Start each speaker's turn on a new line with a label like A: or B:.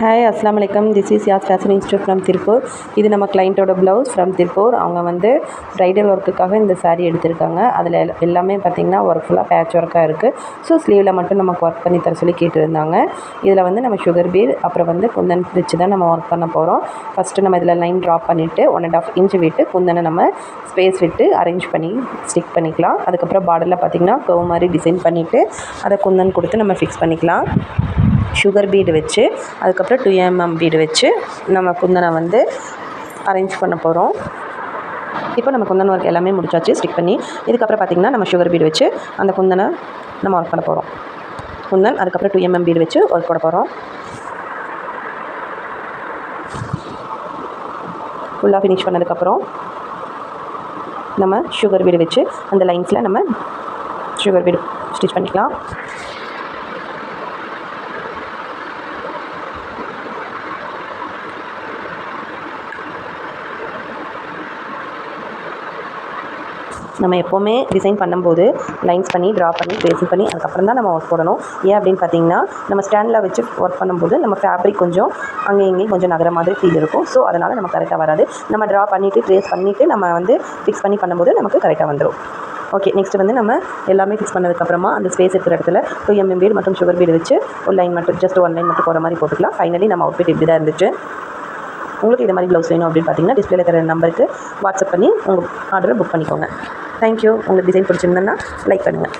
A: Hi அஸ்லாம் வலைக்கம். This is Yas fashion institute from Tiruppur. இது நம்ம கிளைண்ட்டோட ப்ளவுஸ் ஃப்ரம் திருப்பூர். அவங்க வந்து ப்ரைடல் ஒர்க்குக்காக இந்த சாரீ எடுத்திருக்காங்க. அதில் எல்லாமே பார்த்திங்கன்னா ஒர்க் ஃபுல்லாக பேட்ச் ஒர்க்காக இருக்குது. ஸோ ஸ்லீவில் மட்டும் நமக்கு ஒர்க் பண்ணி தர சொல்லி கேட்டிருந்தாங்க. இதில் வந்து நம்ம சுகர் பீட் அப்புறம் வந்து குந்தன் வச்சு தான் நம்ம ஒர்க் பண்ண போகிறோம். ஃபஸ்ட்டு நம்ம இதில் லைன் ட்ராப் பண்ணிவிட்டு 1.5 இன்ச் விட்டு குந்தனை நம்ம ஸ்பேஸ் விட்டு அரேஞ்ச் பண்ணி ஸ்டிக் பண்ணிக்கலாம். அதுக்கப்புறம் பார்டரில் பார்த்திங்கன்னா கர்வ் மாதிரி டிசைன் பண்ணிவிட்டு அதை குந்தன் கொடுத்து நம்ம ஃபிக்ஸ் பண்ணிக்கலாம். சுகர் பீடு வச்சு அதுக்கப்புறம் 2 mm பீடு வச்சு நம்ம குந்தனை வந்து அரேஞ்ச் பண்ண போகிறோம். இப்போ நம்ம குந்தன் ஒர்க் எல்லாமே முடிச்சாச்சு ஸ்டிக் பண்ணி. இதுக்கப்புறம் பார்த்திங்கன்னா நம்ம சுகர் பீடு வச்சு அந்த குந்தனை நம்ம ஒர்க் பண்ண போகிறோம். குந்தன் அதுக்கப்புறம் 2 mm பீடு வச்சு ஒர்க் பண்ண போகிறோம். ஃபுல்லாக ஃபினிஷ் பண்ணதுக்கப்புறம் நம்ம சுகர் பீடு வச்சு அந்த லைன்ஸில் நம்ம சுகர் பீடு ஸ்டிச் பண்ணிக்கலாம். நம்ம எப்போவுமே டிசைன் பண்ணும்போது லைன்ஸ் பண்ணி ட்ரா பண்ணி ட்ரேசிங் பண்ணி அதுக்கப்புறம் தான் நம்ம ஒர்க் போடணும். ஏன் அப்படின்னு பார்த்தீங்கன்னா நம்ம ஸ்டாண்டில் வச்சு ஒர்க் பண்ணும்போது நம்ம ஃபேப்ரிக் கொஞ்சம் அங்கே இங்கேயும் கொஞ்சம் நகர மாதிரி ஃபீல் இருக்கும். ஸோ அதனால் நம்ம கரெக்டாக வராது. நம்ம ட்ரா பண்ணிவிட்டு ட்ரேஸ் பண்ணிவிட்டு நம்ம வந்து ஃபிக்ஸ் பண்ணி பண்ணும்போது நமக்கு கரெக்டாக வந்துடும். ஓகே, நெக்ஸ்ட் வந்து நம்ம எல்லாமே ஃபிக்ஸ் பண்ணதுக்கப்புறமா அந்த ஸ்பேஸ் இருக்கிற இடத்துல 2 mm பீடு மற்றும் சுகர் பீடு வச்சு ஒரு லைன் மட்டும் ஜஸ்ட் 1 லைன் மட்டும் போகிற மாதிரி போட்டுக்கலாம். ஃபைனலி நம்ம அவுட்ஃபிட் இப்படி தான் இருந்துச்சு. உங்களுக்கு இது மாதிரி ப்ளவுஸ் வேணும் அப்படின்னு பார்த்தீங்கன்னா டிஸ்பிளேல இருக்கிற நம்பருக்கு வாட்ஸ்அப் பண்ணி உங்கள் ஆர்டரை புக் பண்ணிக்கோங்க. தேங்க்யூ. உங்களுக்கு டிசைன் பிடிச்சிருந்தேன்னா லைக் பண்ணுங்கள்.